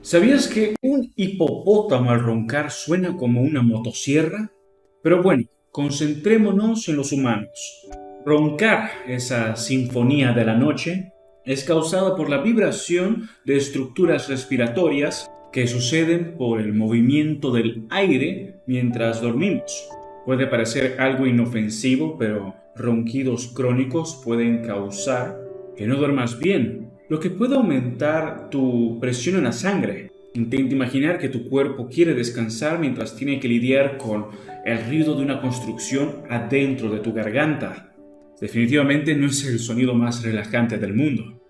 ¿Sabías que un hipopótamo al roncar suena como una motosierra? Pero bueno, concentrémonos en los humanos. Roncar, esa sinfonía de la noche, es causada por la vibración de estructuras respiratorias que suceden por el movimiento del aire mientras dormimos. Puede parecer algo inofensivo, pero ronquidos crónicos pueden causar que no duermas bien, lo que puede aumentar tu presión en la sangre. Intenta imaginar que tu cuerpo quiere descansar mientras tiene que lidiar con el ruido de una construcción adentro de tu garganta. Definitivamente no es el sonido más relajante del mundo.